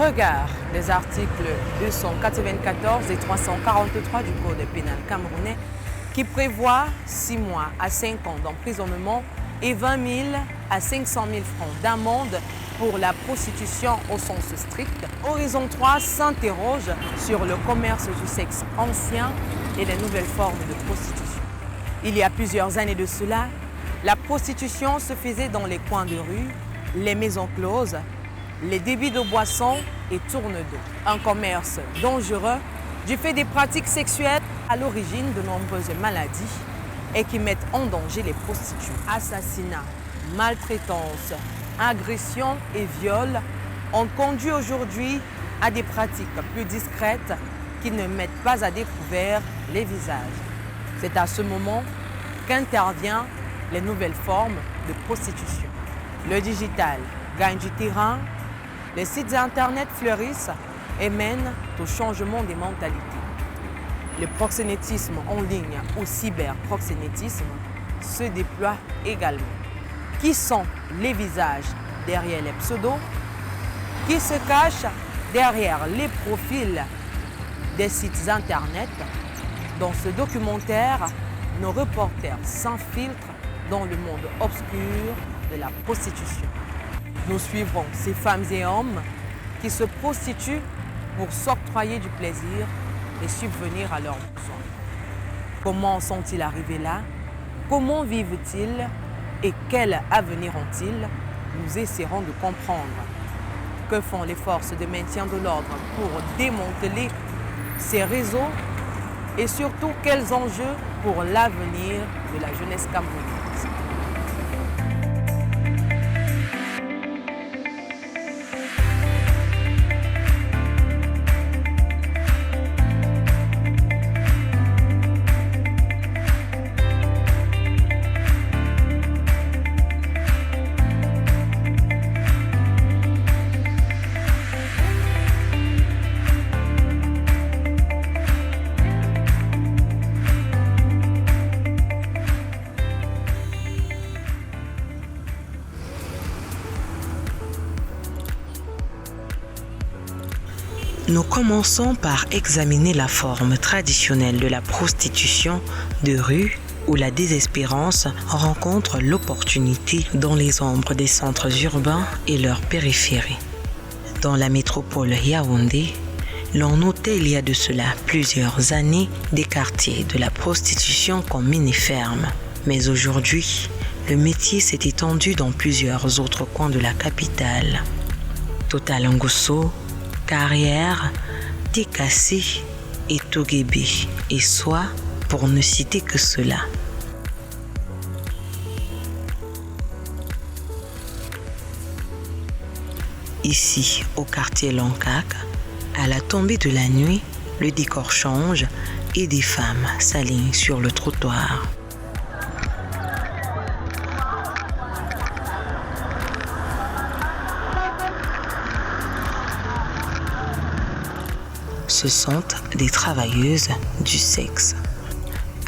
regard des articles 294 et 343 du Code pénal camerounais qui prévoit 6 mois à 5 ans d'emprisonnement et 20 000 à 500 000 francs d'amende pour la prostitution au sens strict, Horizon 3 s'interroge sur le commerce du sexe ancien et les nouvelles formes de prostitution. Il y a plusieurs années de cela, la prostitution se faisait dans les coins de rue, les maisons closes, les débits de boissons et tourne d'eau. Un commerce dangereux du fait des pratiques sexuelles à l'origine de nombreuses maladies et qui mettent en danger les prostituées. Assassinats, maltraitance, agressions et viols ont conduit aujourd'hui à des pratiques plus discrètes qui ne mettent pas à découvert les visages. C'est à ce moment qu'interviennent les nouvelles formes de prostitution. Le digital gagne du terrain, les sites internet fleurissent et mènent au changement des mentalités. Le proxénétisme en ligne ou cyberproxénétisme se déploie également. Qui sont les visages derrière les pseudos? Qui se cachent derrière les profils des sites internet? Dans ce documentaire, nos reporters s'infiltrent dans le monde obscur de la prostitution. Nous suivrons ces femmes et hommes qui se prostituent pour s'octroyer du plaisir et subvenir à leurs besoins. Comment sont-ils arrivés là? Comment vivent-ils? Et quel avenir ont-ils? Nous essaierons de comprendre. Que font les forces de maintien de l'ordre pour démanteler ces réseaux? Et surtout, quels enjeux pour l'avenir de la jeunesse camerounaise? Nous commençons par examiner la forme traditionnelle de la prostitution de rue où la désespérance rencontre l'opportunité dans les ombres des centres urbains et leurs périphéries. Dans la métropole Yaoundé, l'on notait il y a de cela plusieurs années des quartiers de la prostitution comme mini-fermes. Mais aujourd'hui, le métier s'est étendu dans plusieurs autres coins de la capitale. Total Ngosso, Carrière, Tékassé et Toguébé, et soit pour ne citer que cela. Ici, au quartier Lankak, à la tombée de la nuit, le décor change et des femmes s'alignent sur le trottoir. Ce sont des travailleuses du sexe.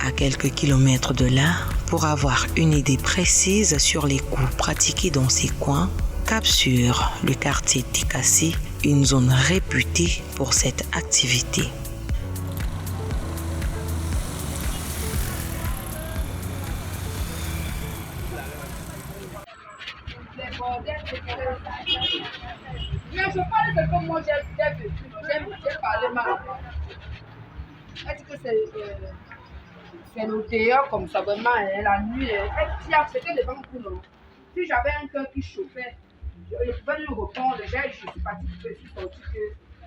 À quelques kilomètres de là, pour avoir une idée précise sur les coups pratiqués dans ces coins, cap sur le quartier Tékassé, une zone réputée pour cette activité. Mais je parle de comme moi j'ai parlé mal. Est-ce que c'est le dehors comme ça, vraiment, hein, la nuit, c'était devant tout le monde. Si j'avais un cœur qui chauffait, je pouvais lui répondre, je suis partie, je suis sortie,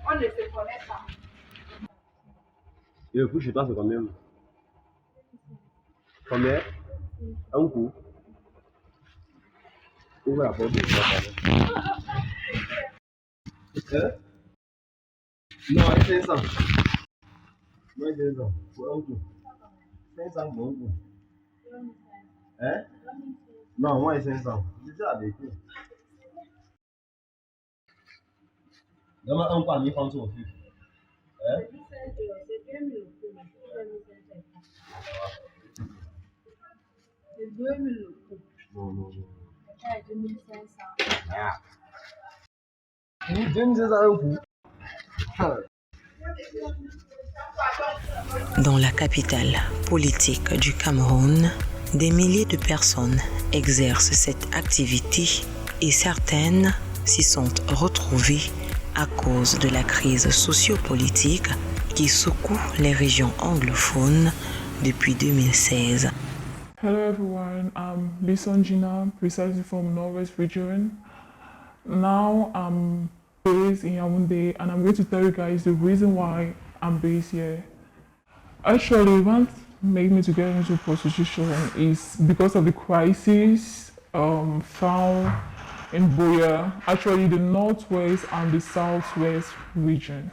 on ne se connaît pas. Et le coup chez toi, c'est combien? Combien? Un coup. Ouvre la porte de toi. Hein? Non, 500. Moi, 500. Pour un coup. 500 pour un coup. Hein? Non, moi, 500. Je dis la vérité. Donne-moi un coup à 1000 francs sur le fil. Hein? C'est 2000 euros. Non, non, non. C'est 2500. Ah. Dans la capitale politique du Cameroun, des milliers de personnes exercent cette activité et certaines s'y sont retrouvées à cause de la crise sociopolitique qui secoue les régions anglophones depuis 2016. Hello everyone, I'm Bison Gina, precisely from Northwest Region. Now I'm based in Yaoundé and I'm going to tell you guys the reason why I'm based here. Actually, what made me to get into prostitution is because of the crisis found in Buea, actually the Northwest and the Southwest region.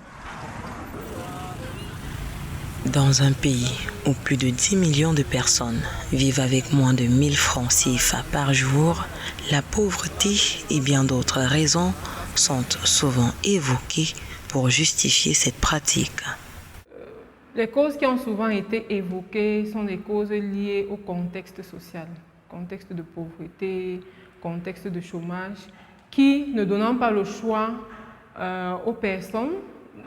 Dans un pays où plus de 10 millions de personnes vivent avec moins de 1000 francs CFA par jour, la pauvreté et bien d'autres raisons sont souvent évoquées pour justifier cette pratique. Les causes qui ont souvent été évoquées sont des causes liées au contexte social, contexte de pauvreté, contexte de chômage, qui ne donnant pas le choix aux personnes,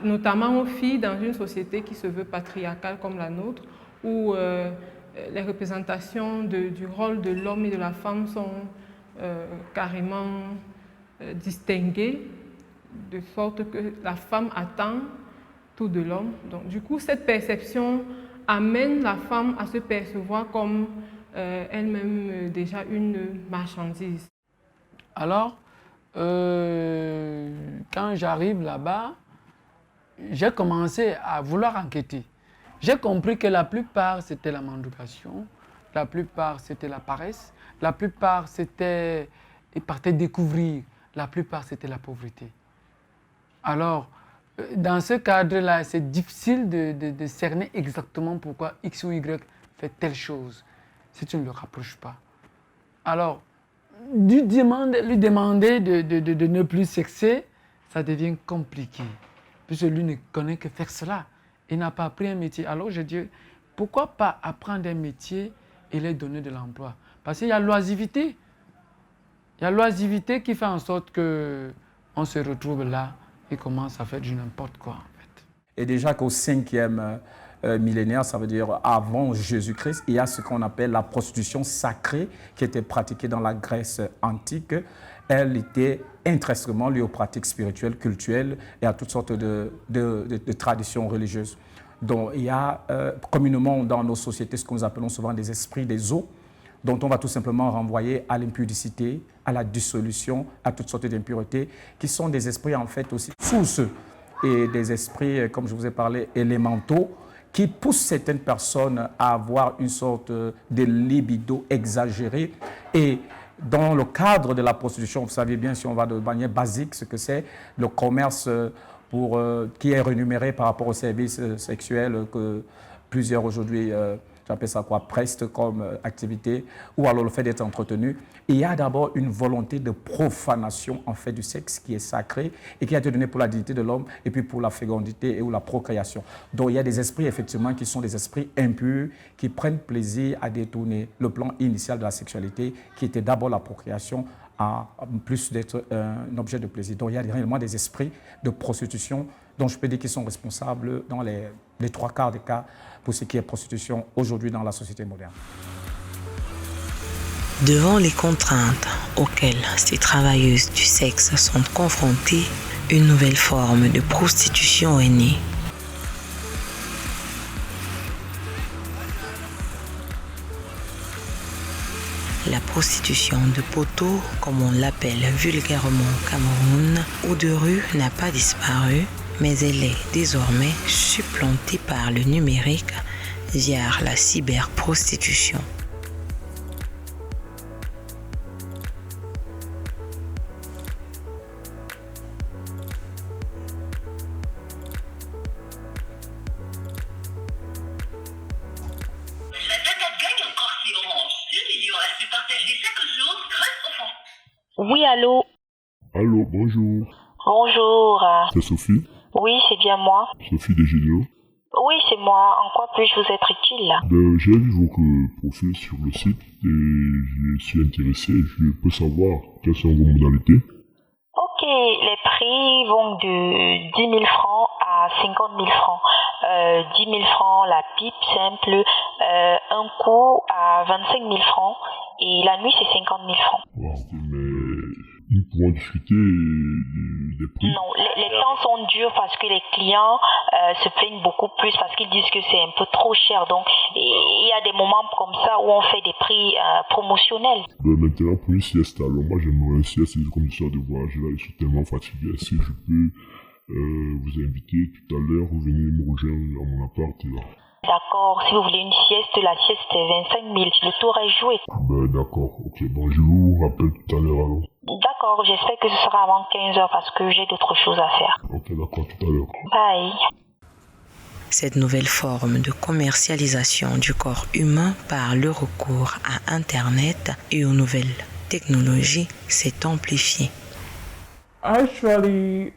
notamment aux filles dans une société qui se veut patriarcale comme la nôtre, où les représentations du rôle de l'homme et de la femme sont carrément distinguées, de sorte que la femme attend tout de l'homme. Donc, du coup, cette perception amène la femme à se percevoir comme elle-même déjà une marchandise. Alors, quand j'arrive là-bas, j'ai commencé à vouloir enquêter. J'ai compris que la plupart, c'était la mendication, la plupart, c'était la paresse, la plupart, c'était, ils partaient découvrir, la plupart, c'était la pauvreté. Alors, dans ce cadre-là, c'est difficile de cerner exactement pourquoi X ou Y fait telle chose, si tu ne le rapproches pas. Alors, lui demander de ne plus sexer, ça devient compliqué. Puisque lui ne connaît que faire cela. Il n'a pas appris un métier. Alors je dis, pourquoi pas apprendre un métier et leur donner de l'emploi? Parce qu'il y a l'oisivité. Il y a l'oisivité qui fait en sorte qu'on se retrouve là et commence à faire du n'importe quoi, en fait. Et déjà qu'au 5e millénaire, ça veut dire avant Jésus-Christ, il y a ce qu'on appelle la prostitution sacrée qui était pratiquée dans la Grèce antique. Elle était intrinsèquement liée aux pratiques spirituelles, culturelles et à toutes sortes de traditions religieuses. Donc il y a communément dans nos sociétés ce que nous appelons souvent des esprits des eaux, dont on va tout simplement renvoyer à l'impudicité, à la dissolution, à toutes sortes d'impuretés, qui sont des esprits en fait aussi fousseux et des esprits, comme je vous ai parlé, élémentaux, qui poussent certaines personnes à avoir une sorte de libido exagérée. Et dans le cadre de la prostitution, vous savez bien, si on va de manière basique, ce que c'est le commerce qui est rémunéré par rapport aux services sexuels que plusieurs aujourd'hui, j'appelle ça quoi, prestent comme activité, ou alors le fait d'être entretenu. Il y a d'abord une volonté de profanation en fait du sexe qui est sacré et qui a été donné pour la dignité de l'homme et puis pour la fécondité et ou la procréation. Donc il y a des esprits effectivement qui sont des esprits impurs qui prennent plaisir à détourner le plan initial de la sexualité qui était d'abord la procréation en plus d'être un objet de plaisir. Donc il y a réellement des esprits de prostitution dont je peux dire qu'ils sont responsables dans les 3/4 des cas pour ce qui est prostitution aujourd'hui dans la société moderne. Devant les contraintes auxquelles ces travailleuses du sexe sont confrontées, une nouvelle forme de prostitution est née. La prostitution de poteau, comme on l'appelle vulgairement au Cameroun, ou de rue n'a pas disparu, mais elle est désormais supplantée par le numérique via la cyberprostitution. Oui, allô? Allô, bonjour. Bonjour. C'est Sophie? Oui, c'est bien moi. Sophie des Gélios? Oui, c'est moi. En quoi puis-je vous être utile? J'ai vu votre profil sur le site et je suis intéressé. Je peux savoir quelles sont vos modalités? Ok, les prix prix vont de 10 000 francs à 50 000 francs. 10 000 francs la pipe simple, un coup à 25 000 francs et la nuit c'est 50 000 francs. Wow, mais nous pourrons discuter des prix. Non, les temps sont durs parce que les clients se plaignent beaucoup plus parce qu'ils disent que c'est un peu trop cher. Donc il y a des moments comme ça où on fait des prix promotionnels. Maintenant pour une sieste, alors moi j'aimerais une sieste comme histoire de voyager là, je suis tellement fatigué. Est-ce que je peux vous inviter tout à l'heure, vous venez me rejoindre à mon appart là? D'accord, si vous voulez une sieste, la sieste c'est 25 000, le tour est joué. Ben d'accord, ok, bon je vous rappelle tout à l'heure alors. D'accord, j'espère que ce sera avant 15h parce que j'ai d'autres choses à faire. Ok, d'accord, tout à l'heure. Bye. Cette nouvelle forme de commercialisation du corps humain par le recours à Internet et aux nouvelles technologies s'est amplifiée. Actually,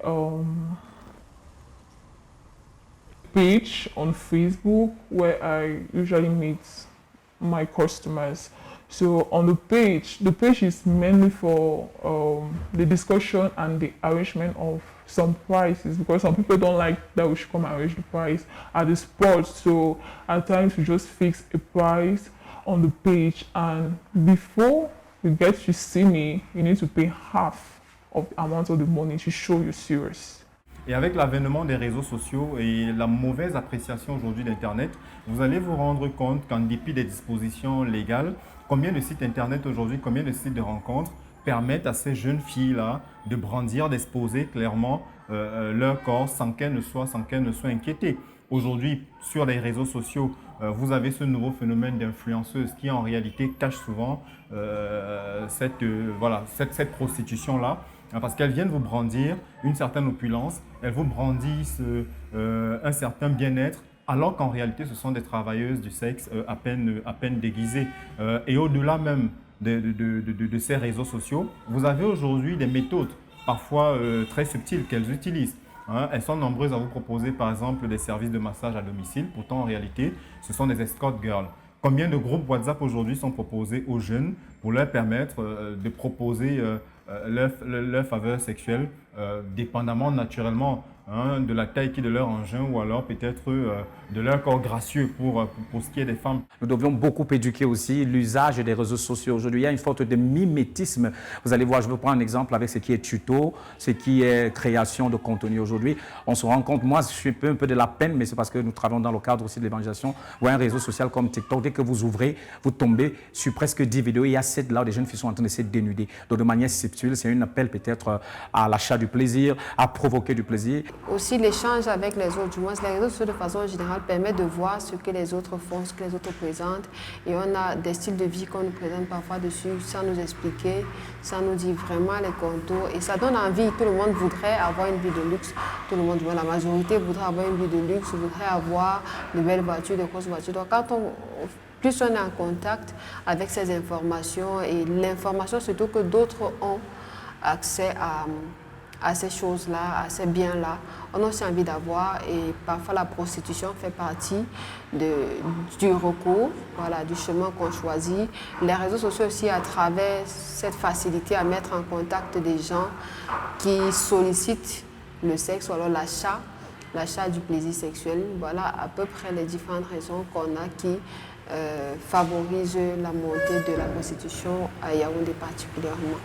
page on Facebook where I usually meet my customers. So on the page is mainly for the discussion and the arrangement of some prices, because some people don't like that we should come and arrange the price at the spot. So at times we just fix a price on the page, and before you get to see me, you need to pay half of the amount of the money to show you're serious. Et avec l'avènement des réseaux sociaux et la mauvaise appréciation aujourd'hui d'Internet, vous allez vous rendre compte qu'en dépit des dispositions légales, combien de sites Internet aujourd'hui, combien de sites de rencontres permettent à ces jeunes filles-là de brandir, d'exposer clairement leur corps sans qu'elles ne soient inquiétées. Aujourd'hui, sur les réseaux sociaux, vous avez ce nouveau phénomène d'influenceuse qui en réalité cache souvent cette prostitution-là. Parce qu'elles viennent vous brandir une certaine opulence, elles vous brandissent un certain bien-être, alors qu'en réalité, ce sont des travailleuses du sexe à peine déguisées. Et au-delà même de ces réseaux sociaux, vous avez aujourd'hui des méthodes, parfois très subtiles, qu'elles utilisent. Elles sont nombreuses à vous proposer, par exemple, des services de massage à domicile. Pourtant, en réalité, ce sont des escort girls. Combien de groupes WhatsApp aujourd'hui sont proposés aux jeunes pour leur permettre de proposer leur faveur sexuelle, dépendamment naturellement de la taille qui est de leur engin ou alors peut-être de leur corps gracieux pour ce qui est des femmes. Nous devions beaucoup éduquer aussi l'usage des réseaux sociaux. Aujourd'hui, il y a une sorte de mimétisme. Vous allez voir, je vais prendre un exemple avec ce qui est tuto, ce qui est création de contenu aujourd'hui. On se rend compte, moi je suis un peu de la peine, mais c'est parce que nous travaillons dans le cadre aussi de l'évangélisation. Ou un réseau social comme TikTok, dès que vous ouvrez, vous tombez sur presque 10 vidéos. Il y a 7 là où des jeunes filles sont en train de se dénuder. Donc de manière subtile, c'est un appel peut-être à l'achat du plaisir, à provoquer du plaisir. Aussi l'échange avec les autres, du moins les réseaux sociaux de façon générale permettent de voir ce que les autres font, ce que les autres présentent, et on a des styles de vie qu'on nous présente parfois dessus sans nous expliquer, sans nous dire vraiment les contours, et ça donne envie. Tout le monde voudrait avoir une vie de luxe, tout le monde, la majorité voudrait avoir une vie de luxe, voudrait avoir de belles voitures, de grosses voitures. Donc plus on est en contact avec ces informations et l'information surtout que d'autres ont accès à ces choses-là, à ces biens-là, on a aussi envie d'avoir, et parfois la prostitution fait partie du recours, du chemin qu'on choisit. Les réseaux sociaux aussi, à travers cette facilité à mettre en contact des gens qui sollicitent le sexe ou alors l'achat du plaisir sexuel. Voilà à peu près les différentes raisons qu'on a qui favorisent la montée de la prostitution à Yaoundé particulièrement.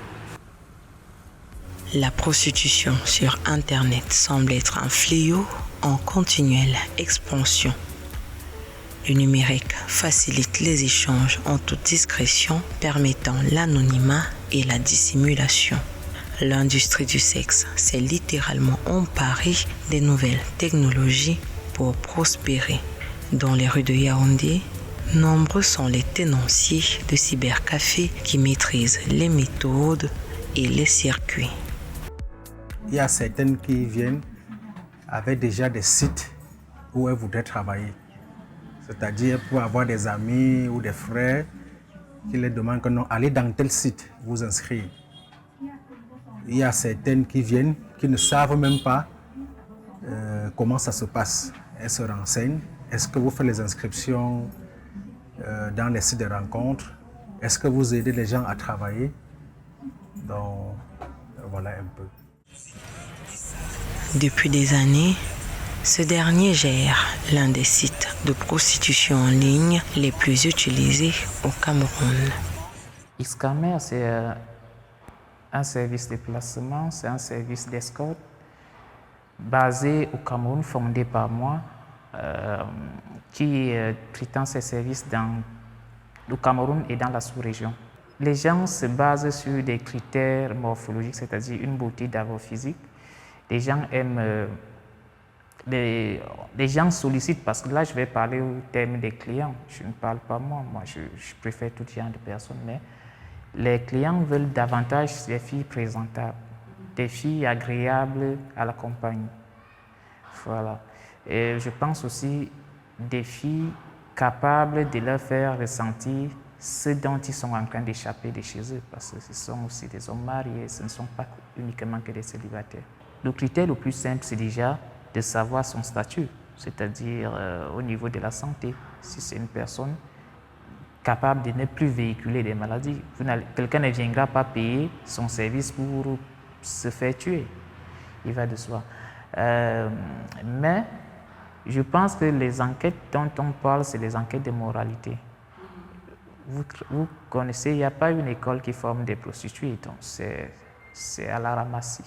La prostitution sur Internet semble être un fléau en continuelle expansion. Le numérique facilite les échanges en toute discrétion, permettant l'anonymat et la dissimulation. L'industrie du sexe s'est littéralement emparée des nouvelles technologies pour prospérer. Dans les rues de Yaoundé, nombreux sont les tenanciers de cybercafés qui maîtrisent les méthodes et les circuits. Il y a certaines qui viennent avec déjà des sites où elles voudraient travailler. C'est-à-dire pour avoir des amis ou des frères qui les demandent que non, allez dans tel site, vous inscrire. Il y a certaines qui viennent, qui ne savent même pas comment ça se passe. Elles se renseignent. Est-ce que vous faites les inscriptions dans les sites de rencontres? Est-ce que vous aidez les gens à travailler? Donc, voilà un peu. Depuis des années, ce dernier gère l'un des sites de prostitution en ligne les plus utilisés au Cameroun. Xcamer, c'est un service de placement, c'est un service d'escorte basé au Cameroun, fondé par moi, qui prétend ces services dans le Cameroun et dans la sous-région. Les gens se basent sur des critères morphologiques, c'est-à-dire une beauté d'abord physique. Les gens aiment, les gens sollicitent, parce que là je vais parler au terme des clients, je ne parle pas moi, je préfère tout genre de personnes, mais les clients veulent davantage des filles présentables, des filles agréables à la compagnie. Voilà. Et je pense aussi des filles capables de leur faire ressentir ce dont ils sont en train d'échapper de chez eux, parce que ce sont aussi des hommes mariés, ce ne sont pas uniquement que des célibataires. Le critère le plus simple, c'est déjà de savoir son statut, c'est-à-dire au niveau de la santé. Si c'est une personne capable de ne plus véhiculer des maladies, quelqu'un ne viendra pas payer son service pour se faire tuer. Il va de soi. Mais je pense que les enquêtes dont on parle, c'est les enquêtes de moralité. Vous connaissez, il n'y a pas une école qui forme des prostituées, donc c'est à la ramassie.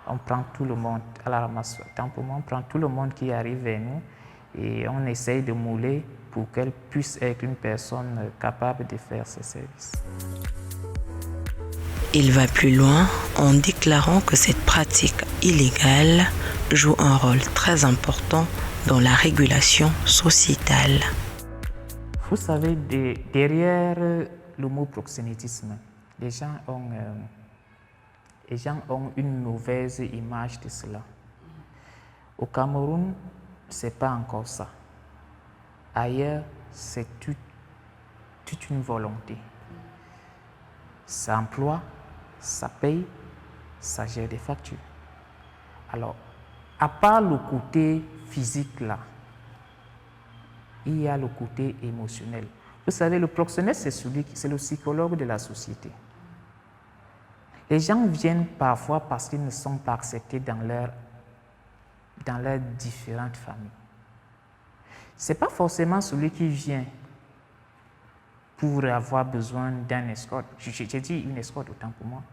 On prend tout le monde à la ramasse. Tant pour moi, on prend tout le monde qui arrive vers nous et on essaye de mouler pour qu'elle puisse être une personne capable de faire ce service. Il va plus loin en déclarant que cette pratique illégale joue un rôle très important dans la régulation sociétale. Vous savez, derrière le mot proxénétisme, les gens ont une mauvaise image de cela. Au Cameroun, ce n'est pas encore ça. Ailleurs, c'est toute une volonté. Ça emploie, ça paye, ça gère des factures. Alors, à part le côté physique là, il y a le côté émotionnel. Vous savez, le proxénète, c'est le psychologue de la société. Les gens viennent parfois parce qu'ils ne sont pas acceptés dans leurs différentes familles. Ce n'est pas forcément celui qui vient pour avoir besoin d'un escorte. J'ai dit une escorte autant pour moi.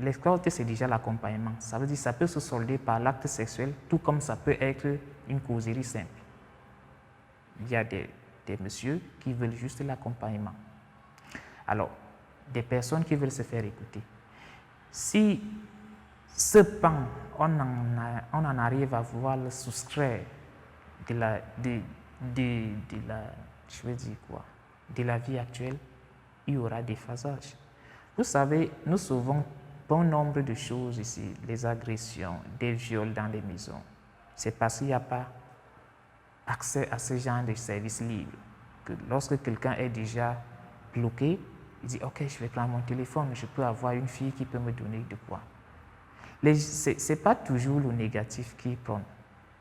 L'escorte, c'est déjà l'accompagnement. Ça veut dire que ça peut se solder par l'acte sexuel, tout comme ça peut être une causerie simple. Il y a des messieurs qui veulent juste l'accompagnement. Alors, des personnes qui veulent se faire écouter. Si ce pan, on en arrive à vouloir le soustraire de la vie actuelle, il y aura des phasages. Vous savez, nous sauvons bon nombre de choses ici, les agressions, des viols dans les maisons. C'est parce qu'il n'y a pas accès à ce genre de services libres. Que lorsque quelqu'un est déjà bloqué, il dit « Ok, je vais prendre mon téléphone, je peux avoir une fille qui peut me donner de quoi ». Ce n'est pas toujours le négatif qui prône.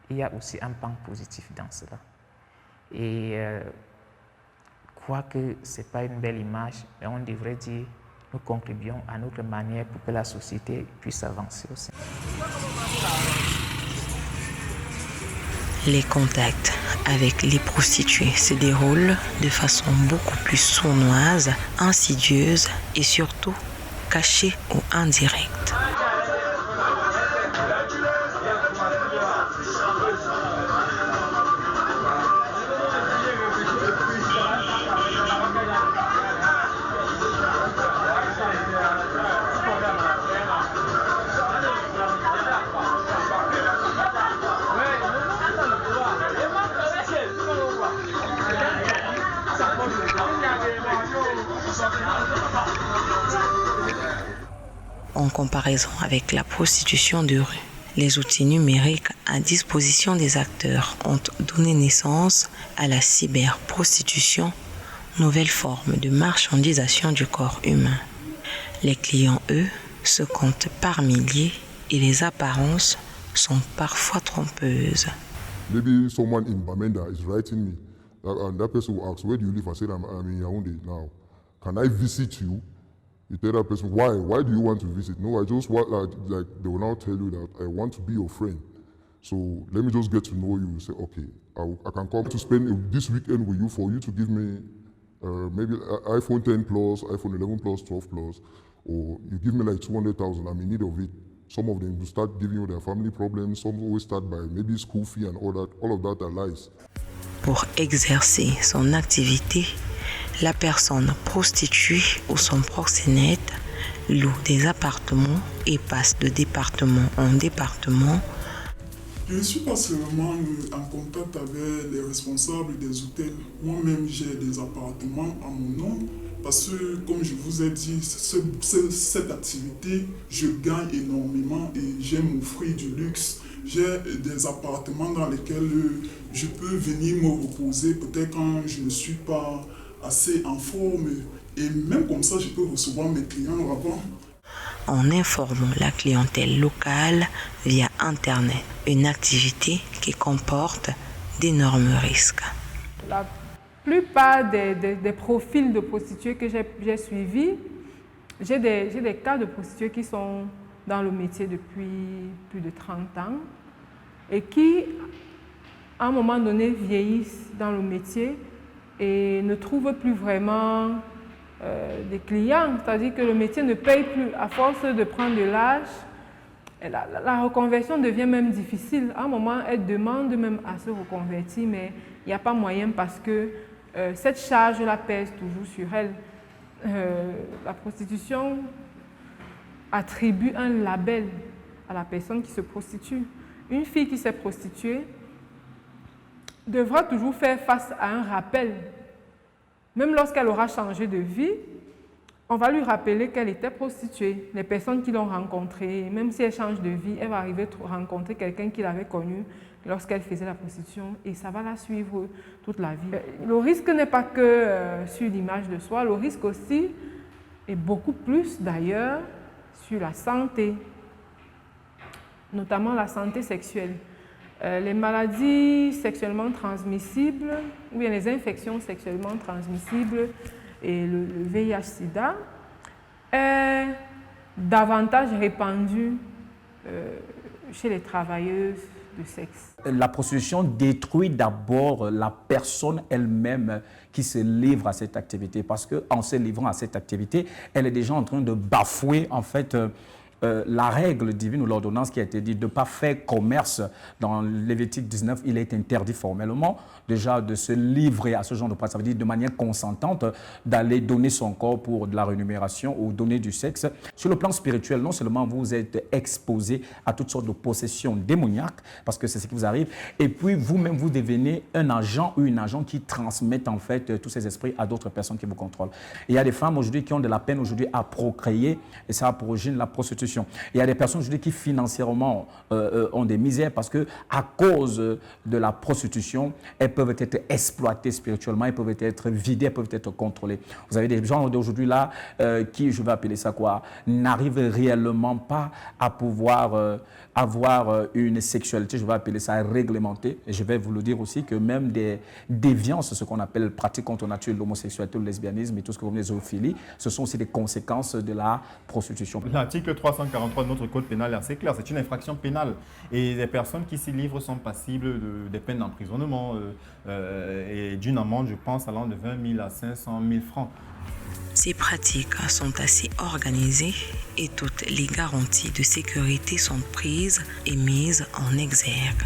Il y a aussi un pan positif dans cela. Et quoique ce n'est pas une belle image, mais on devrait dire nous contribuons à notre manière pour que la société puisse avancer aussi. Les contacts avec les prostituées se déroulent de façon beaucoup plus sournoise, insidieuse et surtout cachée ou indirecte. En comparaison avec la prostitution de rue, les outils numériques à disposition des acteurs ont donné naissance à la cyberprostitution, nouvelle forme de marchandisation du corps humain. Les clients, eux, se comptent par milliers et les apparences sont parfois trompeuses. Maybe someone in Bamenda is writing me, and that person will ask, where do you live? I said, I'm in Yaoundé now. Can I visit you You tell that person, why? Why do you want to visit? No, I just want, like they will now tell you that I want to be your friend. So let me just get to know you. Say, okay, I can come to spend this weekend with you for you to give me maybe iPhone 10 Plus, iPhone 11 Plus, 12 Plus, or you give me like 200,000, I'm in need of it. Some of them will start giving you their family problems, some always start by maybe school fee and all of that are lies. Pour exercer son activité, la personne prostituée ou son proxénète loue des appartements et passe de département en département. Je ne suis pas seulement en contact avec les responsables des hôtels. Moi-même, j'ai des appartements à mon nom. Parce que, comme je vous ai dit, cette activité, je gagne énormément et j'aime m'offrir du luxe. J'ai des appartements dans lesquels je peux venir me reposer, peut-être quand je ne suis pas assez en forme. Et même comme ça, je peux recevoir mes clients là-bas. En informant la clientèle locale via Internet, une activité qui comporte d'énormes risques. La plupart des profils de prostituées que j'ai suivis, j'ai des cas de prostituées qui sont dans le métier depuis plus de 30 ans et qui, à un moment donné, vieillissent dans le métier et ne trouvent plus vraiment des clients, c'est-à-dire que le métier ne paye plus à force de prendre de l'âge. La reconversion devient même difficile. À un moment, elles demandent même à se reconvertir, mais il n'y a pas moyen parce que cette charge-là pèse toujours sur elles. La prostitution attribue un label à la personne qui se prostitue. Une fille qui s'est prostituée devra toujours faire face à un rappel. Même lorsqu'elle aura changé de vie, on va lui rappeler qu'elle était prostituée. Les personnes qui l'ont rencontrée, même si elle change de vie, elle va arriver à rencontrer quelqu'un qui l'avait connue lorsqu'elle faisait la prostitution et ça va la suivre toute la vie. Le risque n'est pas que sur l'image de soi, le risque aussi est beaucoup plus d'ailleurs sur la santé, notamment la santé sexuelle. Les maladies sexuellement transmissibles ou bien les infections sexuellement transmissibles et le VIH-Sida est davantage répandu chez les travailleuses de sexe. La prostitution détruit d'abord la personne elle-même qui se livre à cette activité parce qu'en se livrant à cette activité, elle est déjà en train de bafouer en fait la règle divine ou l'ordonnance qui a été dite de ne pas faire commerce. Dans Lévitique 19, il est interdit formellement déjà de se livrer à ce genre de pratique. Ça veut dire de manière consentante d'aller donner son corps pour de la rémunération ou donner du sexe. Sur le plan spirituel, non seulement vous êtes exposé à toutes sortes de possessions démoniaques, parce que c'est ce qui vous arrive, et puis vous-même vous devenez un agent ou une agent qui transmet en fait tous ces esprits à d'autres personnes qui vous contrôlent. Et il y a des femmes aujourd'hui qui ont de la peine aujourd'hui à procréer et ça a pour origine la prostitution. Il y a des personnes aujourd'hui qui financièrement ont des misères parce que à cause de la prostitution, elles peuvent être exploitées spirituellement, elles peuvent être vidées, elles peuvent être contrôlées. Vous avez des gens d'aujourd'hui là qui, je vais appeler ça quoi, n'arrivent réellement pas à pouvoir avoir une sexualité, je vais appeler ça réglementée. Et je vais vous le dire aussi que même des déviances, ce qu'on appelle pratiques contre nature, l'homosexualité, le lesbianisme et tout ce que vous venez de zoophilie, ce sont aussi des conséquences de la prostitution. L'article 343 de notre code pénal est assez clair, c'est une infraction pénale. Et les personnes qui s'y livrent sont passibles des peines d'emprisonnement et d'une amende, je pense, allant de 20 000 à 500 000 francs. Ces pratiques sont assez organisées et toutes les garanties de sécurité sont prises et mises en exergue.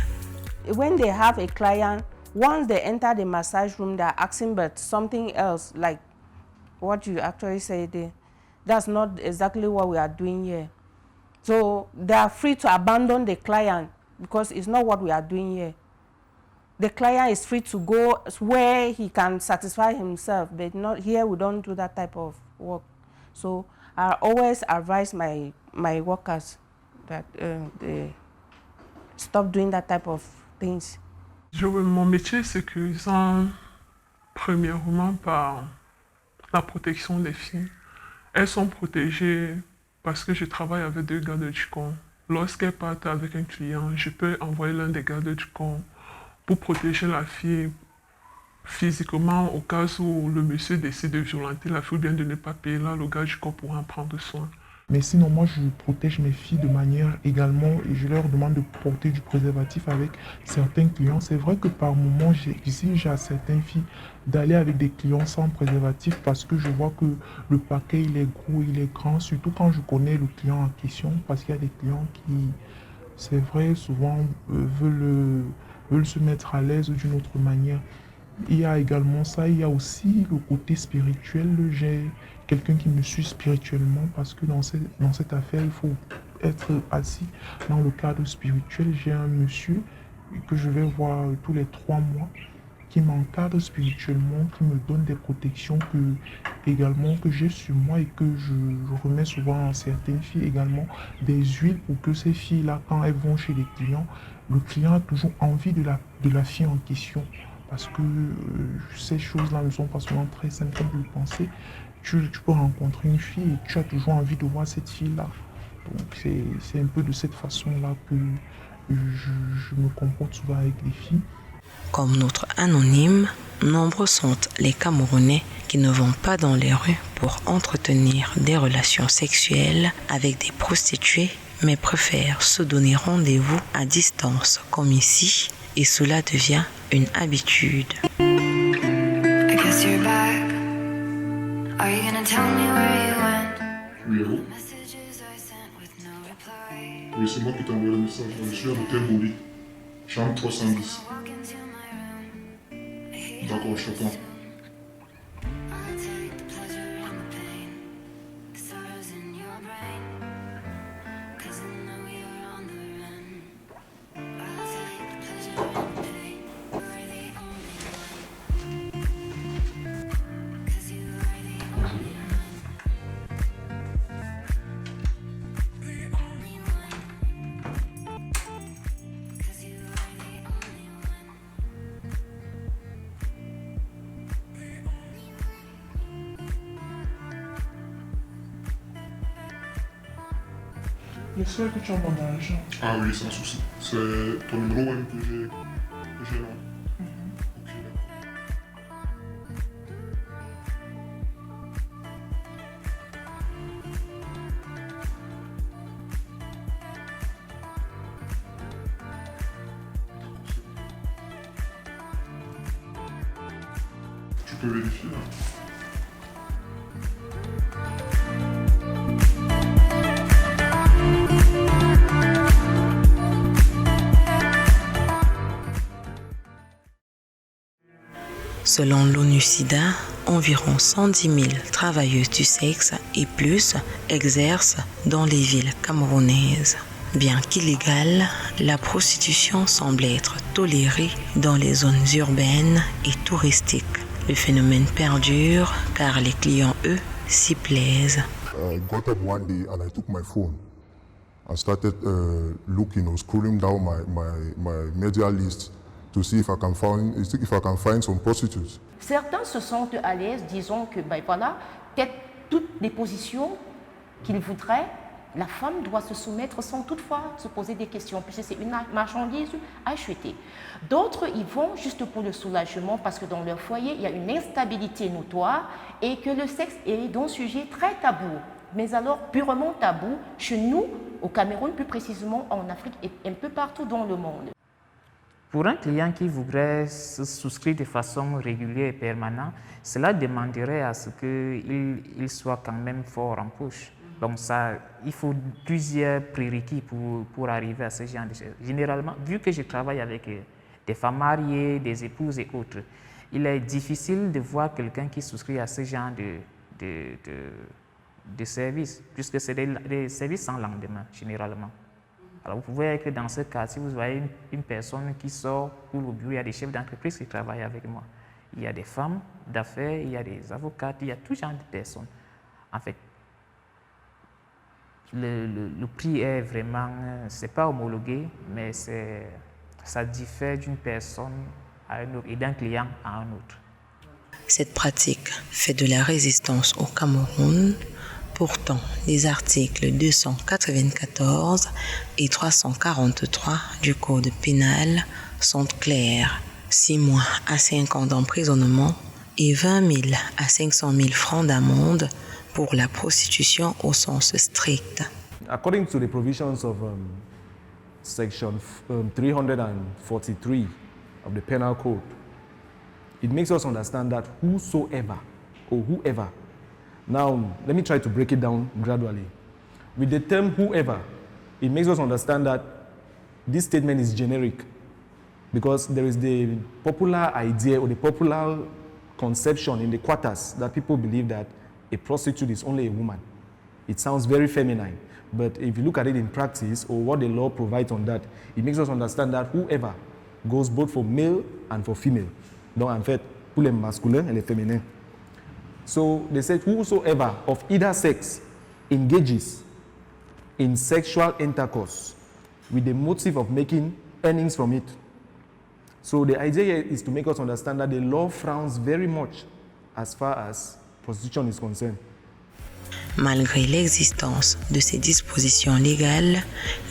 When they have a client, once they enter the massage room, they're asking but something else, like what you actually said there. That's not exactly what we are doing here. So they are free to abandon the client because it's not what we are doing here. The client is free to go where he can satisfy himself, but not here. We don't do that type of work. So I always advise my workers that they stop doing that type of things. Mon métier, c'est que premièrement par la protection des filles. Elles sont protégées parce que je travaille avec 2 gardes du corps. Lorsqu'elles partent avec un client, je peux envoyer l'un des gardes du corps pour protéger la fille physiquement, au cas où le monsieur décide de violenter la fille ou bien de ne pas payer, là, le gars du corps pourra en prendre soin. Mais sinon, moi, je protège mes filles de manière également, et je leur demande de porter du préservatif avec certains clients. C'est vrai que par moment, j'exige à certaines filles d'aller avec des clients sans préservatif parce que je vois que le paquet, il est gros, il est grand, surtout quand je connais le client en question, parce qu'il y a des clients qui, c'est vrai, souvent veulent se mettre à l'aise d'une autre manière. Il y a également ça, il y a aussi le côté spirituel. J'ai quelqu'un qui me suit spirituellement parce que dans cette affaire, il faut être assis dans le cadre spirituel. J'ai un monsieur que je vais voir tous les 3 mois qui m'encadre spirituellement, qui me donne des protections que j'ai sur moi et que je remets souvent à certaines filles également, des huiles pour que ces filles-là, quand elles vont chez les clients, le client a toujours envie de la fille en question. Parce que ces choses-là ne sont pas souvent très simples comme vous le pensez. Tu peux rencontrer une fille et tu as toujours envie de voir cette fille-là. Donc c'est un peu de cette façon-là que je me comporte souvent avec les filles. Comme notre anonyme, nombreux sont les Camerounais qui ne vont pas dans les rues pour entretenir des relations sexuelles avec des prostituées, mais préfèrent se donner rendez-vous à distance comme ici, et cela devient une habitude. Oui, allô? Oui, c'est moi qui t'ai envoyé le message. Je suis à l'hôtel Boli, chambre 310. D'accord, je t'attends. J'espère que tu as mon argent. Ah oui, sans souci. C'est ton numéro même que j'ai là. Ok, d'accord. Tu peux vérifier là. Selon l'ONU-SIDA, environ 110 000 travailleuses du sexe et plus exercent dans les villes camerounaises. Bien qu'illégale, la prostitution semble être tolérée dans les zones urbaines et touristiques. Le phénomène perdure car les clients, eux, s'y plaisent. I got up one day and I took my phone. I started looking or scrolling down my media list to see if I can find some prostitutes. Certains se sentent à l'aise, disons que voilà, peut-être toutes les positions qu'ils voudraient, la femme doit se soumettre sans toutefois se poser des questions, puisque c'est une marchandise achetée. D'autres y vont juste pour le soulagement, parce que dans leur foyer, il y a une instabilité notoire et que le sexe est donc sujet très tabou. Mais alors purement tabou, chez nous, au Cameroun, plus précisément en Afrique et un peu partout dans le monde. Pour un client qui voudrait se souscrire de façon régulière et permanente, cela demanderait à ce qu'il soit quand même fort en poche. Donc ça, il faut plusieurs prérequis pour arriver à ce genre de choses. Généralement, vu que je travaille avec des femmes mariées, des épouses et autres, il est difficile de voir quelqu'un qui souscrit à ce genre de services, puisque c'est des services sans lendemain, généralement. Alors vous pouvez que dans ce cas, si vous voyez une personne qui sort pour le bureau, il y a des chefs d'entreprise qui travaillent avec moi. Il y a des femmes d'affaires, il y a des avocates, il y a tout genre de personnes. En fait, le prix est vraiment, c'est pas homologué, mais ça diffère d'une personne à une autre et d'un client à un autre. Cette pratique fait de la résistance au Cameroun. Pourtant, les articles 294 et 343 du Code pénal sont clairs. 6 mois à 5 ans d'emprisonnement et 20 000 à 500 000 francs d'amende pour la prostitution au sens strict. According to the provisions of section 343 of the Penal Code, it makes us understand that whosoever or whoever. Now, let me try to break it down gradually. With the term whoever, it makes us understand that this statement is generic because there is the popular idea or the popular conception in the quarters that people believe that a prostitute is only a woman. It sounds very feminine, but if you look at it in practice or what the law provides on that, it makes us understand that whoever goes both for male and for female. Donc en fait, pour les masculins et les féminins. So they said whosoever of either sex engages in sexual intercourse with the motive of making earnings from it. So the idea here is to make us understand that the law frowns very much as far as prostitution is concerned. Malgré l'existence de ces dispositions légales,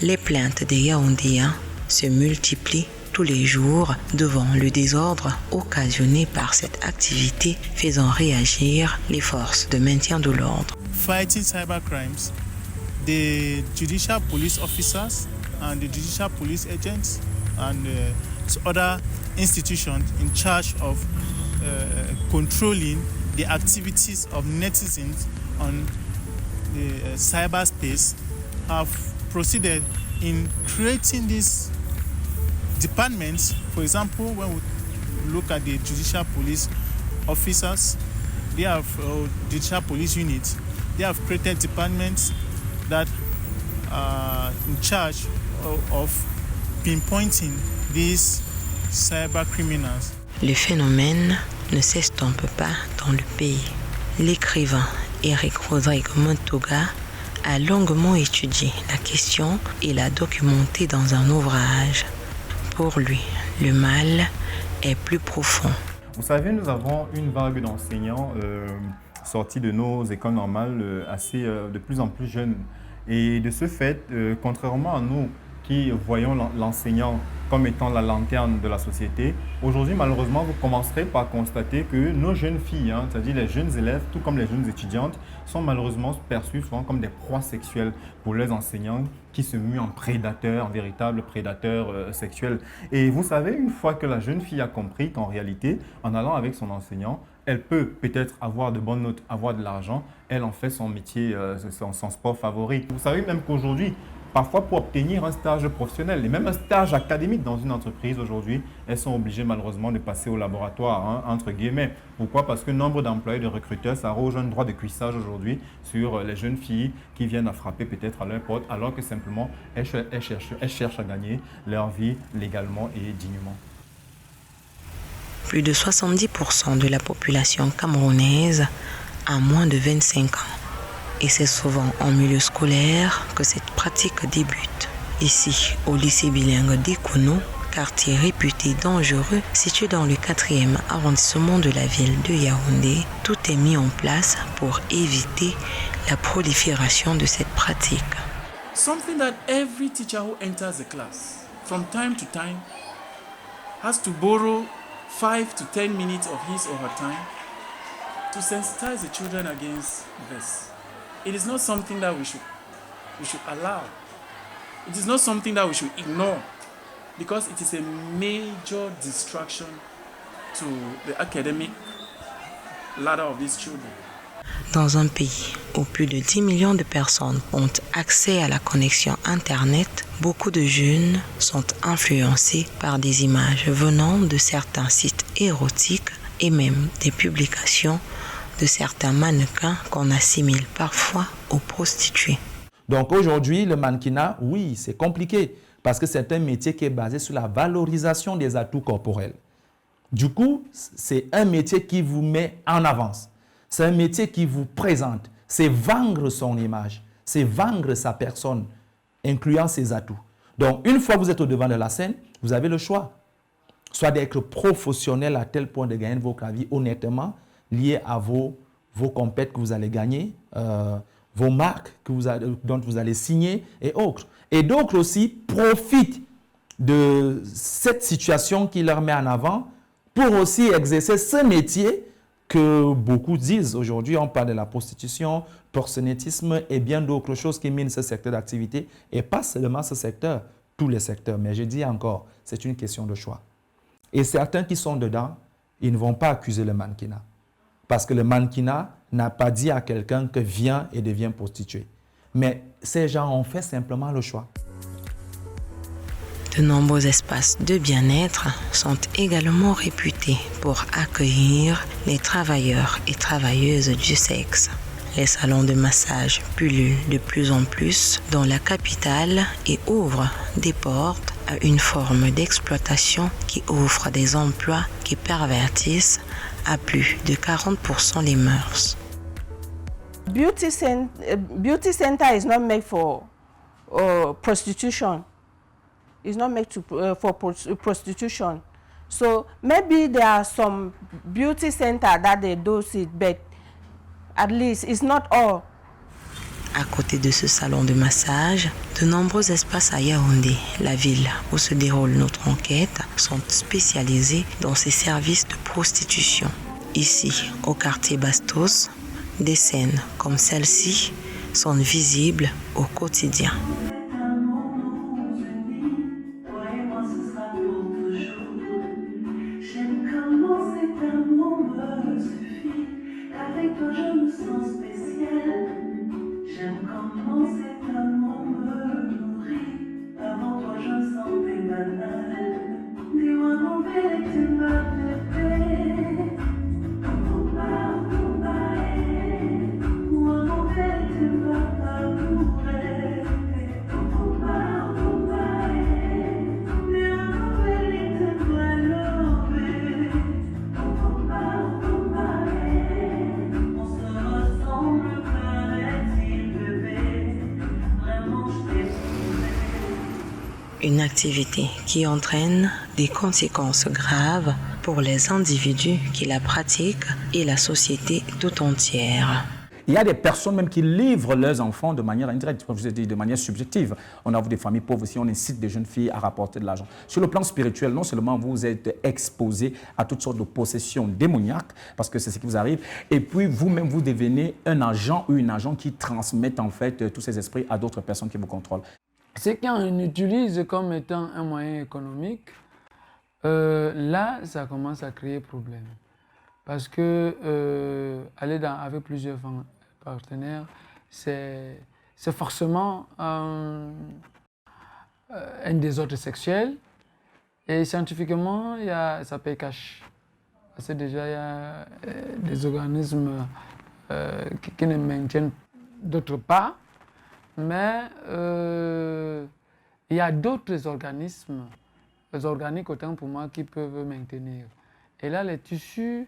les plaintes des Yaoundéens se multiplient tous les jours devant le désordre occasionné par cette activité, faisant réagir les forces de maintien de l'ordre. Fighting cybercrimes, the judicial police officers and the judicial police agents and other institutions in charge of controlling the activities of netizens on the cyberspace have proceeded in creating these departments. For example, when we look at the judicial police officers, they have judicial police units. They have created departments that are in charge of pinpointing these cyber criminals. Le phénomène ne s'estompe pas dans le pays. L'écrivain Eric Rodrigue Montoga a longuement étudié la question et l'a documentée dans un ouvrage. Pour lui, le mal est plus profond. Vous savez, nous avons une vague d'enseignants sortis de nos écoles normales de plus en plus jeunes. Et de ce fait, contrairement à nous qui voyons l'enseignant comme étant la lanterne de la société, aujourd'hui, malheureusement, vous commencerez par constater que nos jeunes filles, c'est-à-dire les jeunes élèves, tout comme les jeunes étudiantes, sont malheureusement perçues souvent comme des proies sexuelles pour les enseignants qui se muent en prédateurs, en véritables prédateurs sexuels. Et vous savez, une fois que la jeune fille a compris qu'en réalité, en allant avec son enseignant, elle peut peut-être avoir de bonnes notes, avoir de l'argent, elle en fait son métier, son sport favori. Vous savez même qu'aujourd'hui, parfois pour obtenir un stage professionnel et même un stage académique dans une entreprise aujourd'hui, elles sont obligées malheureusement de passer au laboratoire, entre guillemets. Pourquoi? Parce que nombre d'employés, de recruteurs s'arrogent un droit de cuissage aujourd'hui sur les jeunes filles qui viennent à frapper peut-être à leur porte, alors que simplement elles cherchent à gagner leur vie légalement et dignement. Plus de 70% de la population camerounaise a moins de 25 ans. Et c'est souvent en milieu scolaire que cette pratique débute. Ici, au lycée bilingue d'Ekounou, quartier réputé dangereux situé dans le 4e arrondissement de la ville de Yaoundé, tout est mis en place pour éviter la prolifération de cette pratique. Something that every teacher who enters the class from time to time has to borrow 5 to 10 minutes of his or her time to sensitize the children against this. It is not something that we should allow. It is not something that we should ignore because it is a major distraction to the academic ladder of these children. Dans un pays où plus de 10 millions de personnes ont accès à la connexion Internet, beaucoup de jeunes sont influencés par des images venant de certains sites érotiques et même des publications de certains mannequins qu'on assimile parfois aux prostituées. Donc aujourd'hui, le mannequinat, oui, c'est compliqué parce que c'est un métier qui est basé sur la valorisation des atouts corporels. Du coup, c'est un métier qui vous met en avance. C'est un métier qui vous présente. C'est vendre son image. C'est vendre sa personne, incluant ses atouts. Donc, une fois que vous êtes au devant de la scène, vous avez le choix. Soit d'être professionnel à tel point de gagner votre vie honnêtement, lié à vos compètes que vous allez gagner, vos marques dont vous allez signer et autres. Et d'autres aussi profitent de cette situation qui leur met en avant pour aussi exercer ce métier que beaucoup disent. Aujourd'hui, on parle de la prostitution, proxénétisme et bien d'autres choses qui minent ce secteur d'activité. Et pas seulement ce secteur, tous les secteurs. Mais je dis encore, c'est une question de choix. Et certains qui sont dedans, ils ne vont pas accuser le mannequinat. Parce que le mannequinat n'a pas dit à quelqu'un que viens et deviens prostituée. Mais ces gens ont fait simplement le choix. De nombreux espaces de bien-être sont également réputés pour accueillir les travailleurs et travailleuses du sexe. Les salons de massage pullulent de plus en plus dans la capitale et ouvrent des portes à une forme d'exploitation qui offre des emplois qui pervertissent à plus de 40% les mœurs. Beauty center is not made for prostitution. It's not made for prostitution. So maybe there are some beauty centers that they do it, but at least it's not all. À côté de ce salon de massage, de nombreux espaces à Yaoundé, la ville où se déroule notre enquête, sont spécialisés dans ces services de prostitution. Ici, au quartier Bastos, des scènes comme celle-ci sont visibles au quotidien. Une activité qui entraîne des conséquences graves pour les individus qui la pratiquent et la société tout entière. Il y a des personnes même qui livrent leurs enfants de manière indirecte, comme je vous ai dit, de manière subjective. On a vu des familles pauvres aussi, on incite des jeunes filles à rapporter de l'argent. Sur le plan spirituel, non seulement vous êtes exposé à toutes sortes de possessions démoniaques, parce que c'est ce qui vous arrive, et puis vous-même, vous devenez un agent ou une agent qui transmet en fait tous ces esprits à d'autres personnes qui vous contrôlent. Ce qu'on utilise comme étant un moyen économique, là, ça commence à créer problème. Parce que aller avec plusieurs partenaires, c'est forcément un désordre sexuel. Et scientifiquement, ça paye cash. Parce que déjà, il y a des organismes qui ne maintiennent d'autres pas. Mais il y a d'autres organismes, les organiques autant pour moi, qui peuvent maintenir. Et là, les tissus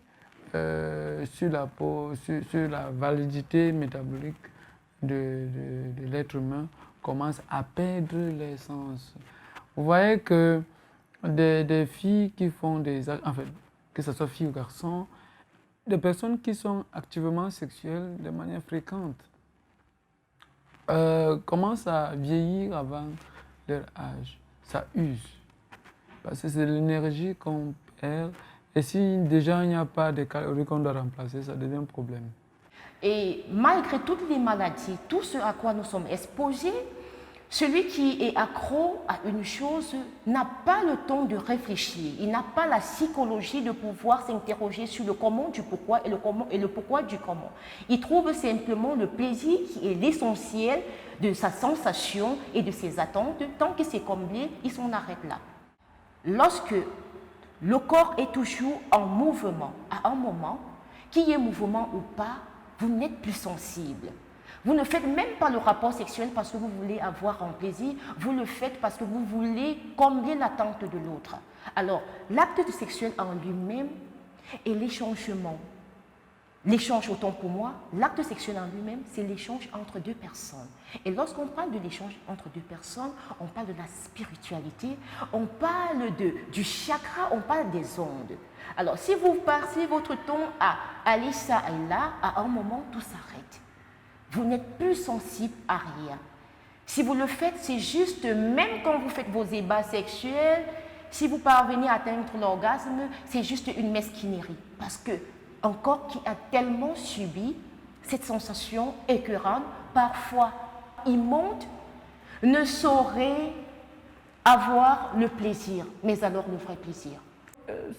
sur la peau, sur la validité métabolique de l'être humain commencent à perdre l'essence. Vous voyez que des filles qui font des actes, en fait, que ce soit filles ou garçons, des personnes qui sont activement sexuelles de manière fréquente, commencent à vieillir avant leur âge. Ça use. Parce que c'est l'énergie qu'on perd. Et si déjà il n'y a pas de calories qu'on doit remplacer, ça devient un problème. Et malgré toutes les maladies, tout ce à quoi nous sommes exposés, celui qui est accro à une chose n'a pas le temps de réfléchir. Il n'a pas la psychologie de pouvoir s'interroger sur le comment du pourquoi et le comment et le pourquoi du comment. Il trouve simplement le plaisir qui est l'essentiel de sa sensation et de ses attentes. Tant que c'est comblé, il s'en arrête là. Lorsque le corps est toujours en mouvement, à un moment, qu'il y ait mouvement ou pas, vous n'êtes plus sensible. Vous ne faites même pas le rapport sexuel parce que vous voulez avoir un plaisir, vous le faites parce que vous voulez combler l'attente de l'autre. Alors, l'acte sexuel en lui-même est l'échangement. L'échange, autant pour moi, l'acte sexuel en lui-même, c'est l'échange entre deux personnes. Et lorsqu'on parle de l'échange entre deux personnes, on parle de la spiritualité, on parle du chakra, on parle des ondes. Alors, si vous passez votre temps à aller ça et là, à un moment, tout s'arrête. Vous n'êtes plus sensible à rien. Si vous le faites, c'est juste, même quand vous faites vos ébats sexuels, si vous parvenez à atteindre l'orgasme, c'est juste une mesquinerie. Parce que un corps qui a tellement subi cette sensation écœurante, parfois immonde, ne saurait avoir le plaisir, mais alors le vrai plaisir.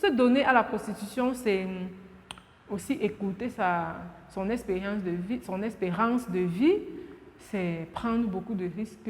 Se donner à la prostitution, c'est aussi écouter son espérance de vie, c'est prendre beaucoup de risques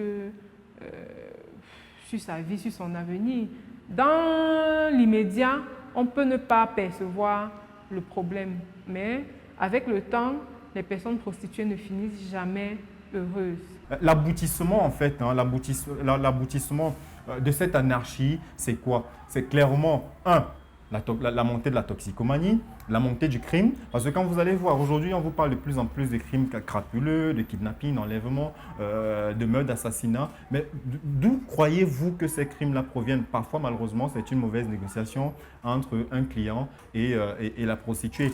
sur sa vie, sur son avenir. Dans l'immédiat, on peut ne pas percevoir le problème, mais avec le temps, les personnes prostituées ne finissent jamais heureuses. L'aboutissement, en fait, l'aboutissement de cette anarchie, c'est quoi? C'est clairement, la montée de la toxicomanie, la montée du crime. Parce que quand vous allez voir, aujourd'hui, on vous parle de plus en plus de crimes crapuleux, de kidnapping, d'enlèvement, de meurtres, d'assassinats. Mais d'où croyez-vous que ces crimes-là proviennent? Parfois, malheureusement, c'est une mauvaise négociation entre un client et la prostituée.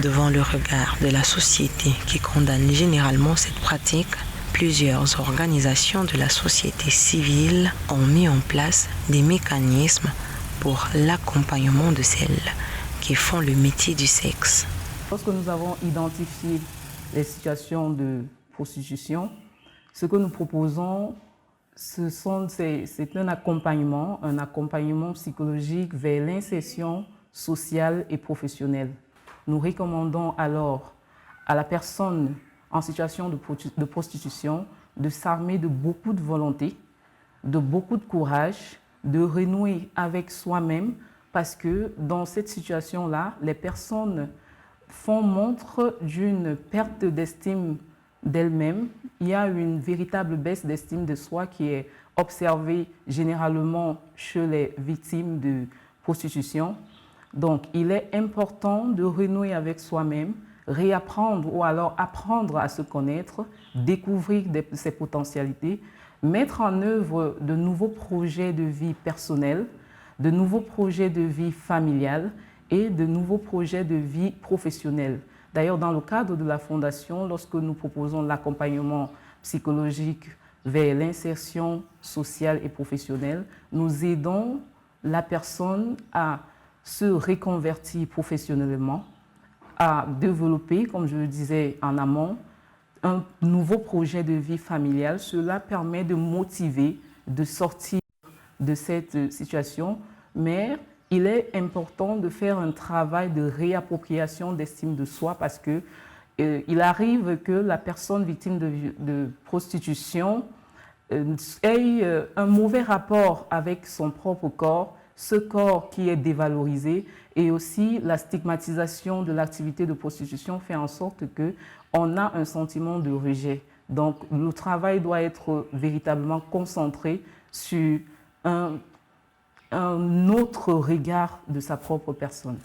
Devant le regard de la société qui condamne généralement cette pratique, plusieurs organisations de la société civile ont mis en place des mécanismes pour l'accompagnement de celles qui font le métier du sexe. Lorsque nous avons identifié les situations de prostitution, ce que nous proposons, c'est un accompagnement psychologique vers l'insertion sociale et professionnelle. Nous recommandons alors à la personne en situation de prostitution de s'armer de beaucoup de volonté, de beaucoup de courage, de renouer avec soi-même, parce que dans cette situation-là, les personnes font montre d'une perte d'estime d'elles-mêmes. Il y a une véritable baisse d'estime de soi qui est observée généralement chez les victimes de prostitution. Donc, il est important de renouer avec soi-même, réapprendre ou alors apprendre à se connaître, découvrir ses potentialités, mettre en œuvre de nouveaux projets de vie personnelle, de nouveaux projets de vie familiale et de nouveaux projets de vie professionnelle. D'ailleurs, dans le cadre de la Fondation, lorsque nous proposons l'accompagnement psychologique vers l'insertion sociale et professionnelle, nous aidons la personne à se reconvertir professionnellement, à développer, comme je le disais en amont, un nouveau projet de vie familiale. Cela permet de motiver, de sortir de cette situation, mais il est important de faire un travail de réappropriation d'estime de soi parce que il arrive que la personne victime de prostitution ait un mauvais rapport avec son propre corps, ce corps qui est dévalorisé, et aussi la stigmatisation de l'activité de prostitution fait en sorte qu'on a un sentiment de rejet. Donc le travail doit être véritablement concentré sur un autre regard de sa propre personne.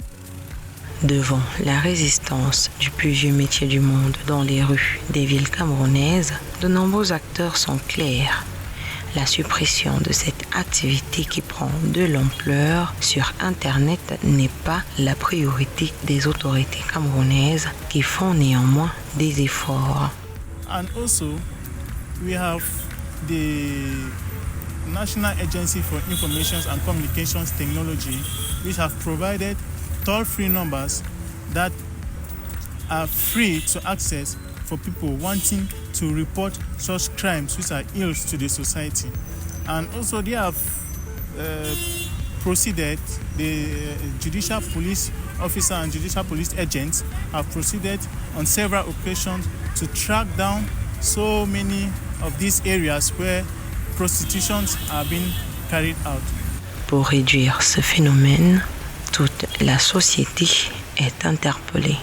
Devant la résistance du plus vieux métier du monde dans les rues des villes camerounaises, de nombreux acteurs sont clairs. La suppression de cette activité qui prend de l'ampleur sur Internet n'est pas la priorité des autorités camerounaises qui font néanmoins des efforts. And also, we have the National Agency for Information and Communications Technology, which have provided toll-free numbers that are free to access for people wanting to report such crimes which are ills to the society. And also they have proceeded, the judicial police officer and judicial police agents have proceeded on several occasions to track down so many of these areas where prostitutions are being carried out. Pour réduire ce phénomène, toute la société est interpellée.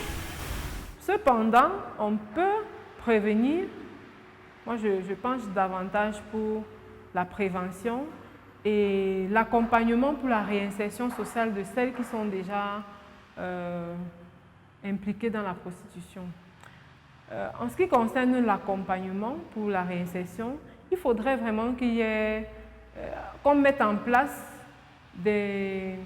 Cependant, on peut prévenir. Moi, je penche davantage pour la prévention et l'accompagnement pour la réinsertion sociale de celles qui sont déjà impliquées dans la prostitution. En ce qui concerne l'accompagnement pour la réinsertion, il faudrait vraiment qu'on mette en place des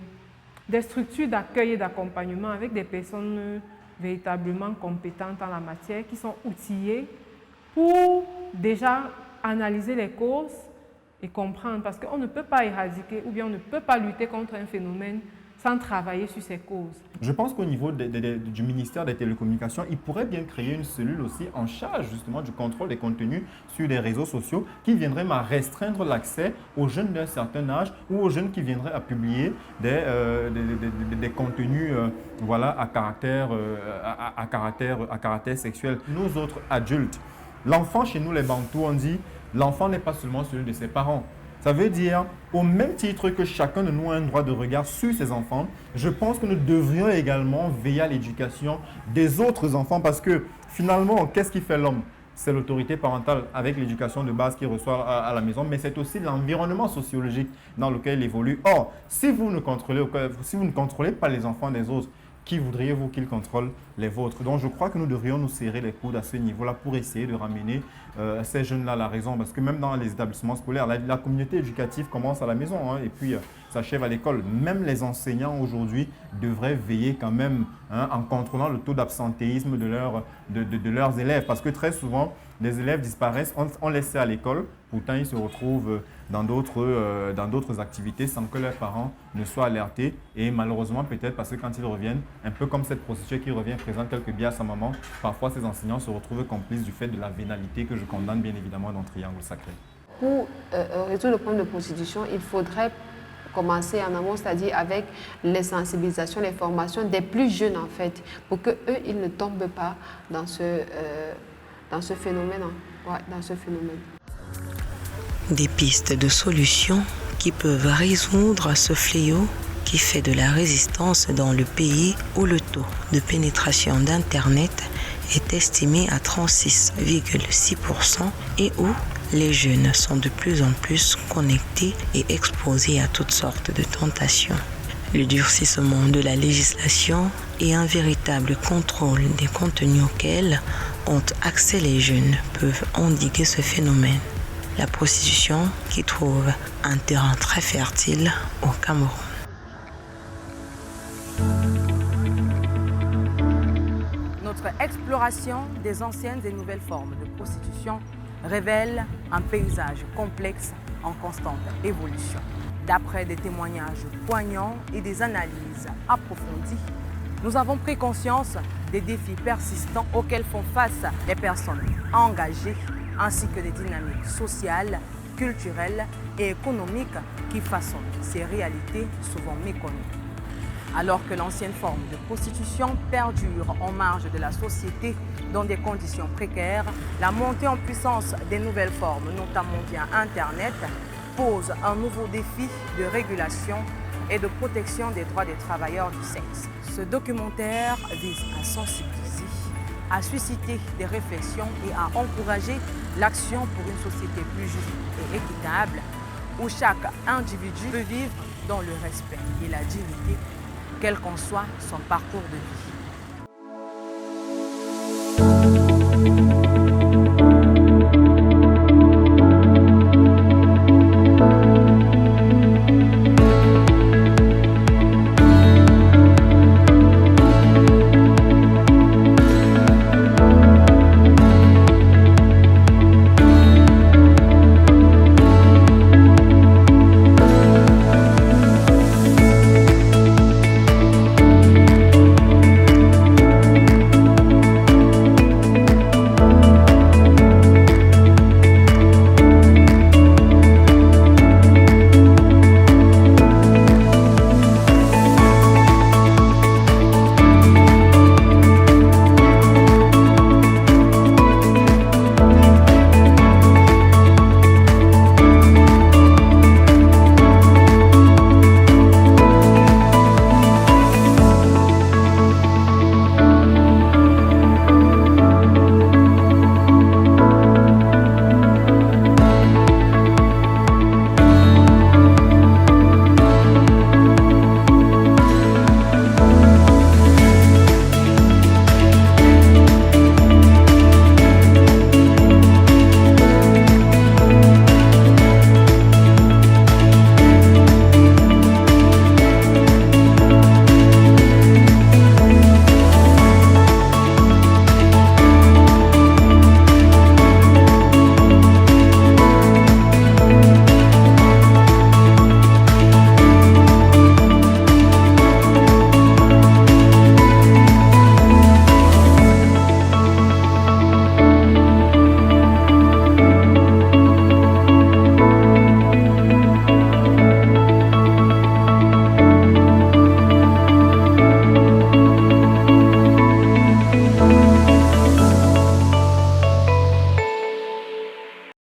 structures d'accueil et d'accompagnement avec des personnes véritablement compétentes en la matière, qui sont outillées pour déjà analyser les causes et comprendre, parce qu'on ne peut pas éradiquer ou bien on ne peut pas lutter contre un phénomène sans travailler sur ses causes. Je pense qu'au niveau du ministère des Télécommunications, il pourrait bien créer une cellule aussi en charge justement du contrôle des contenus sur les réseaux sociaux qui viendrait à restreindre l'accès aux jeunes d'un certain âge ou aux jeunes qui viendraient à publier des contenus voilà, à caractère sexuel. Nous autres adultes, l'enfant chez nous les Bantous, on dit l'enfant n'est pas seulement celui de ses parents. Ça veut dire, au même titre que chacun de nous a un droit de regard sur ses enfants, je pense que nous devrions également veiller à l'éducation des autres enfants parce que finalement, qu'est-ce qui fait l'homme? C'est l'autorité parentale avec l'éducation de base qu'il reçoit à la maison, mais c'est aussi l'environnement sociologique dans lequel il évolue. Or, si vous ne contrôlez pas les enfants des autres, qui voudriez-vous qu'ils contrôlent les vôtres? Donc, je crois que nous devrions nous serrer les coudes à ce niveau-là pour essayer de ramener ces jeunes-là à la raison. Parce que même dans les établissements scolaires, la communauté éducative commence à la maison hein, et puis s'achève à l'école. Même les enseignants aujourd'hui devraient veiller quand même hein, en contrôlant le taux d'absentéisme de leurs élèves. Parce que très souvent, les élèves disparaissent, on les sait à l'école, pourtant ils se retrouvent dans d'autres activités sans que leurs parents ne soient alertés. Et malheureusement, peut-être parce que quand ils reviennent, un peu comme cette prostituée qui revient présente quelques billets à sa maman, parfois ces enseignants se retrouvent complices du fait de la vénalité que je condamne bien évidemment dans Triangle Sacré. Pour résoudre le problème de prostitution, il faudrait commencer en amont, c'est-à-dire avec les sensibilisations, les formations des plus jeunes en fait, pour qu'eux, ils ne tombent pas dans ce phénomène. Ouais, dans ce phénomène. Des pistes de solutions qui peuvent résoudre ce fléau qui fait de la résistance dans le pays où le taux de pénétration d'Internet est estimé à 36,6% et où les jeunes sont de plus en plus connectés et exposés à toutes sortes de tentations. Le durcissement de la législation et un véritable contrôle des contenus auxquels ont accès les jeunes peuvent endiguer ce phénomène. La prostitution qui trouve un terrain très fertile au Cameroun. Notre exploration des anciennes et nouvelles formes de prostitution révèle un paysage complexe en constante évolution. D'après des témoignages poignants et des analyses approfondies, nous avons pris conscience des défis persistants auxquels font face les personnes engagées ainsi que des dynamiques sociales, culturelles et économiques qui façonnent ces réalités souvent méconnues. Alors que l'ancienne forme de prostitution perdure en marge de la société dans des conditions précaires, la montée en puissance des nouvelles formes, notamment via Internet, pose un nouveau défi de régulation et de protection des droits des travailleurs du sexe. Ce documentaire vise à sensibiliser, à susciter des réflexions et à encourager l'action pour une société plus juste et équitable, où chaque individu peut vivre dans le respect et la dignité, quel qu'en soit son parcours de vie.